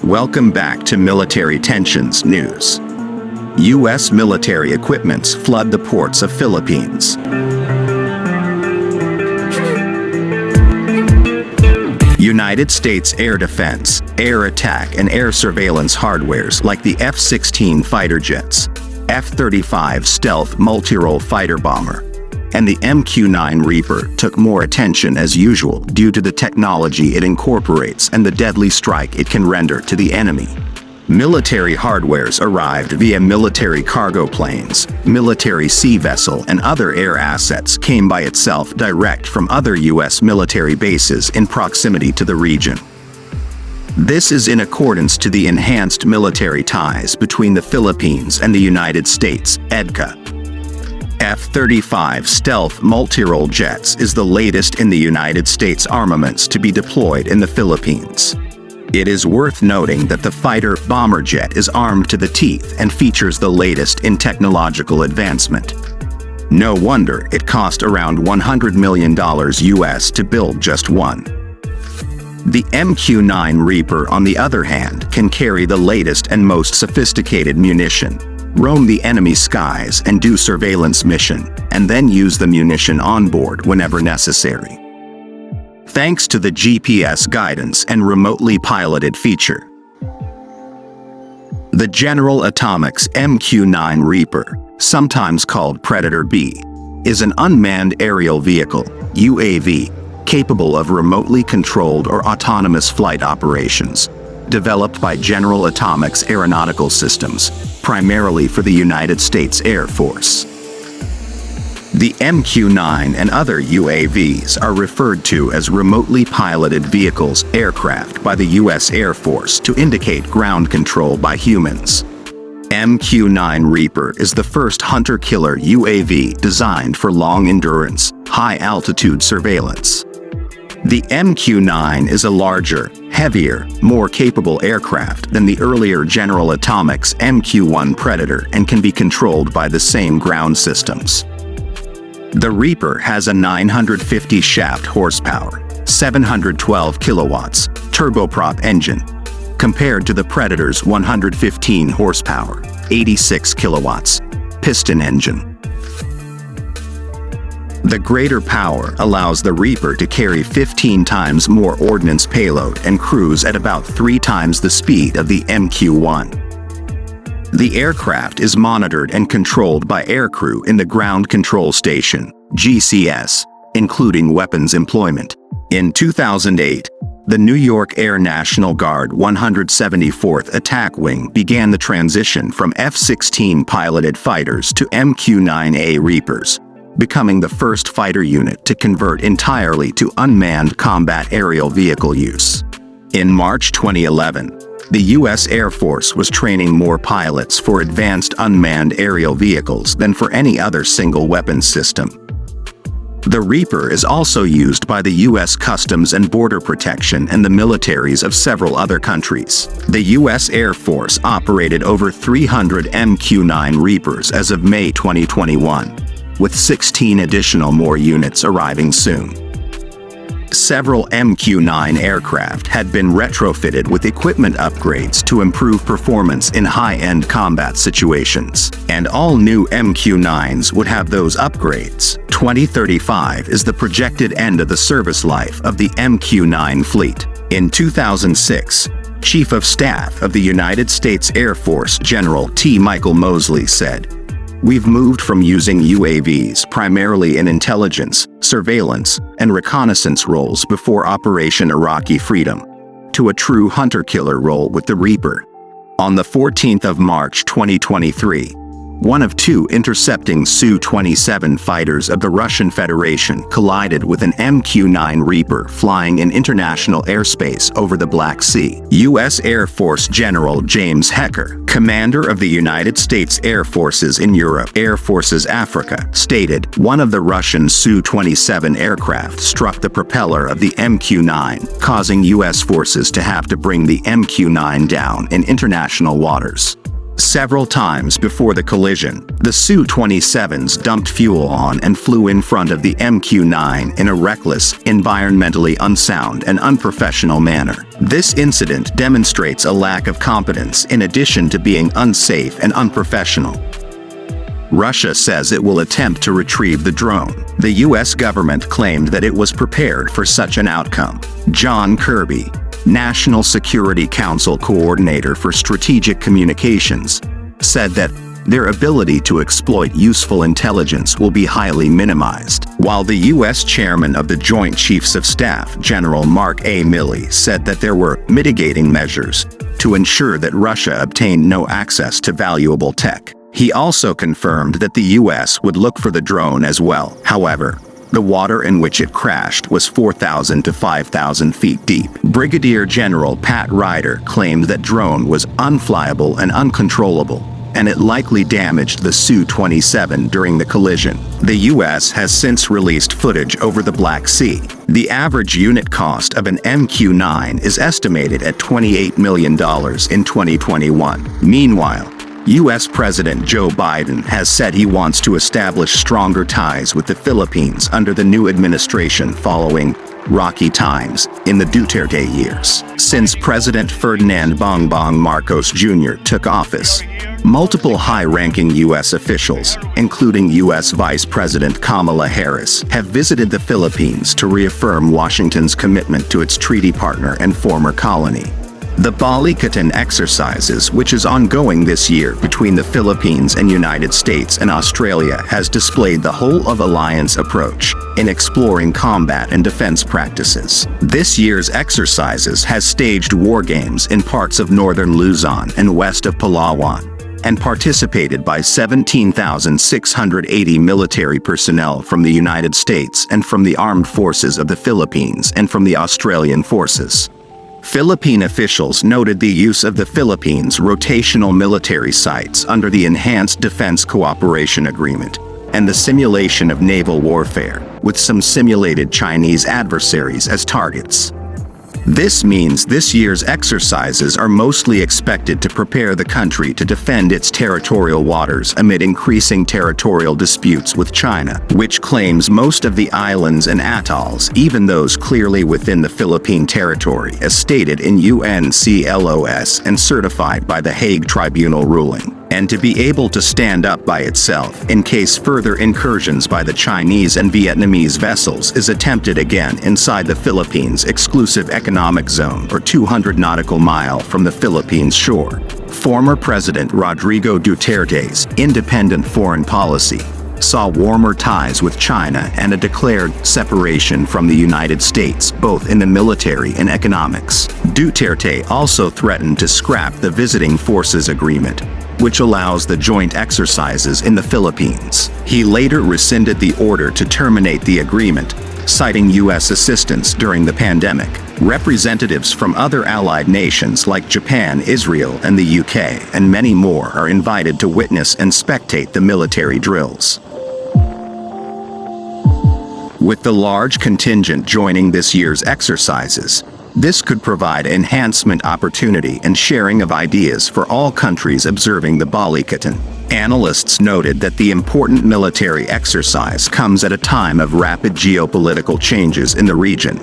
Welcome back to Military Tensions News. U.S. military equipments flood the ports of Philippines. United States air defense, air attack and air surveillance hardwares like the F-16 fighter jets, F-35 stealth multi-role fighter bomber, and the MQ-9 Reaper took more attention as usual due to the technology it incorporates and the deadly strike it can render to the enemy. Military hardwares arrived via military cargo planes, military sea vessel and other air assets came by itself direct from other U.S. military bases in proximity to the region. This is in accordance to the enhanced military ties between the Philippines and the United States, EDCA. F-35 stealth multi-role jets is the latest in the United States armaments to be deployed in the Philippines. It is worth noting that the fighter bomber jet is armed to the teeth and features the latest in technological advancement. No wonder it cost around $100 million US to build just one. The MQ-9 Reaper, on the other hand, can carry the latest and most sophisticated munition, roam the enemy skies and do surveillance mission, and then use the munition on board whenever necessary. Thanks to the GPS guidance and remotely piloted feature. The General Atomics MQ-9 Reaper, sometimes called Predator B, is an unmanned aerial vehicle, UAV, capable of remotely controlled or autonomous flight operations, developed by General Atomics Aeronautical Systems, primarily for the United States Air Force. The MQ-9 and other UAVs are referred to as remotely piloted vehicles, aircraft by the U.S. Air Force to indicate ground control by humans. MQ-9 Reaper is the first hunter-killer UAV designed for long-endurance, high-altitude surveillance. The MQ-9 is a larger, heavier, more capable aircraft than the earlier General Atomics MQ-1 Predator and can be controlled by the same ground systems. The Reaper has a 950 shaft horsepower, 712 kilowatts, turboprop engine, compared to the Predator's 115 horsepower, 86 kilowatts, piston engine. The greater power allows the Reaper to carry 15 times more ordnance payload and cruise at about 3 times the speed of the MQ-1. The aircraft is monitored and controlled by aircrew in the Ground Control Station, GCS, including weapons employment. In 2008, the New York Air National Guard 174th Attack Wing began the transition from F-16 piloted fighters to MQ-9A Reapers, becoming the first fighter unit to convert entirely to unmanned combat aerial vehicle use. In March 2011, the U.S. Air Force was training more pilots for advanced unmanned aerial vehicles than for any other single weapons system. The Reaper is also used by the U.S. Customs and Border Protection and the militaries of several other countries. The U.S. Air Force operated over 300 MQ-9 Reapers as of May 2021, with 16 additional more units arriving soon. Several MQ-9 aircraft had been retrofitted with equipment upgrades to improve performance in high-end combat situations, and all new MQ-9s would have those upgrades. 2035 is the projected end of the service life of the MQ-9 fleet. In 2006, Chief of Staff of the United States Air Force General T. Michael Mosley said, "We've moved from using UAVs primarily in intelligence, surveillance, and reconnaissance roles before Operation Iraqi Freedom, to a true hunter-killer role with the Reaper." On the 14th of March 2023, one of 2 intercepting Su-27 fighters of the Russian Federation collided with an MQ-9 Reaper flying in international airspace over the Black Sea. U.S. Air Force General James Hecker, commander of the United States Air Forces in Europe, Air Forces Africa, stated, "One of the Russian Su-27 aircraft struck the propeller of the MQ-9, causing U.S. forces to have to bring the MQ-9 down in international waters." Several times before the collision, the Su-27s dumped fuel on and flew in front of the MQ-9 in a reckless, environmentally unsound and unprofessional manner. This incident demonstrates a lack of competence in addition to being unsafe and unprofessional. Russia says it will attempt to retrieve the drone. The U.S. government claimed that it was prepared for such an outcome. John Kirby, National Security Council Coordinator for Strategic Communications, said that their ability to exploit useful intelligence will be highly minimized, while the U.S. Chairman of the Joint Chiefs of Staff, General Mark A. Milley, said that there were mitigating measures to ensure that Russia obtained no access to valuable tech. He also confirmed that the U.S. would look for the drone as well. However, the water in which it crashed was 4,000 to 5,000 feet deep. Brigadier General Pat Ryder claimed that drone was unflyable and uncontrollable, and it likely damaged the Su-27 during the collision. The U.S. has since released footage over the Black Sea. The average unit cost of an MQ-9 is estimated at $28 million in 2021. Meanwhile, U.S. President Joe Biden has said he wants to establish stronger ties with the Philippines under the new administration following rocky times in the Duterte years. Since President Ferdinand Bongbong Marcos Jr. took office, multiple high-ranking U.S. officials, including U.S. Vice President Kamala Harris, have visited the Philippines to reaffirm Washington's commitment to its treaty partner and former colony. The Balikatan exercises, which is ongoing this year between the Philippines and United States and Australia, has displayed the whole-of-alliance approach in exploring combat and defense practices. This year's exercises has staged war games in parts of northern Luzon and west of Palawan, and participated by 17,680 military personnel from the United States and from the Armed Forces of the Philippines and from the Australian forces. Philippine officials noted the use of the Philippines' rotational military sites under the Enhanced Defense Cooperation Agreement and the simulation of naval warfare, with some simulated Chinese adversaries as targets. This means this year's exercises are mostly expected to prepare the country to defend its territorial waters amid increasing territorial disputes with China, which claims most of the islands and atolls, even those clearly within the Philippine territory, as stated in UNCLOS and certified by the Hague Tribunal ruling, and to be able to stand up by itself in case further incursions by the Chinese and Vietnamese vessels is attempted again inside the Philippines Exclusive Economic Zone or 200 nautical mile from the Philippines shore. Former President Rodrigo Duterte's independent foreign policy saw warmer ties with China and a declared separation from the United States, both in the military and economics. Duterte also threatened to scrap the Visiting Forces Agreement, which allows the joint exercises in the Philippines. He later rescinded the order to terminate the agreement, citing U.S. assistance during the pandemic. Representatives from other allied nations like Japan, Israel, and the UK, and many more are invited to witness and spectate the military drills. With the large contingent joining this year's exercises, this could provide enhancement opportunity and sharing of ideas for all countries observing the Balikatan. Analysts noted that the important military exercise comes at a time of rapid geopolitical changes in the region,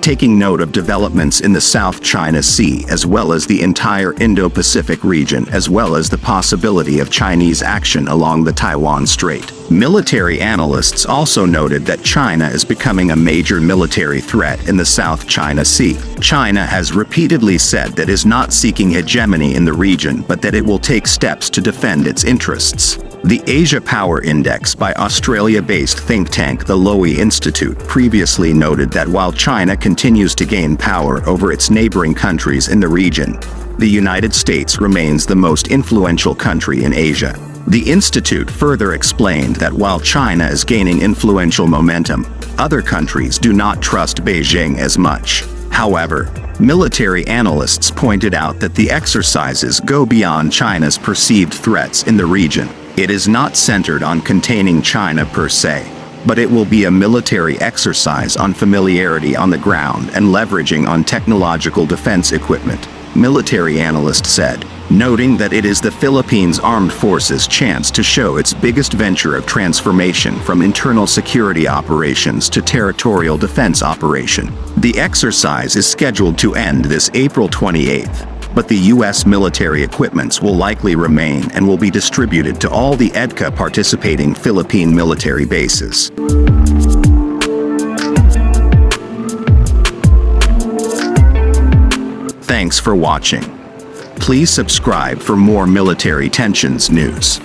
taking note of developments in the South China Sea as well as the entire Indo-Pacific region, as well as the possibility of Chinese action along the Taiwan Strait. Military analysts also noted that China is becoming a major military threat in the South China Sea. China has repeatedly said that it is not seeking hegemony in the region, but that it will take steps to defend its interests. The Asia Power Index by Australia-based think tank the Lowy Institute previously noted that while China continues to gain power over its neighboring countries in the region, the United States remains the most influential country in Asia. The institute further explained that while China is gaining influential momentum, other countries do not trust Beijing as much. However, military analysts pointed out that the exercises go beyond China's perceived threats in the region. It is not centered on containing China per se, but it will be a military exercise on familiarity on the ground and leveraging on technological defense equipment. military analyst said, noting that it is the Philippines Armed Forces' chance to show its biggest venture of transformation from internal security operations to territorial defense operation. The exercise is scheduled to end this April 28th, but the U.S. military equipments will likely remain and will be distributed to all the EDCA participating Philippine military bases. Thanks for watching. Please subscribe for more military tensions news.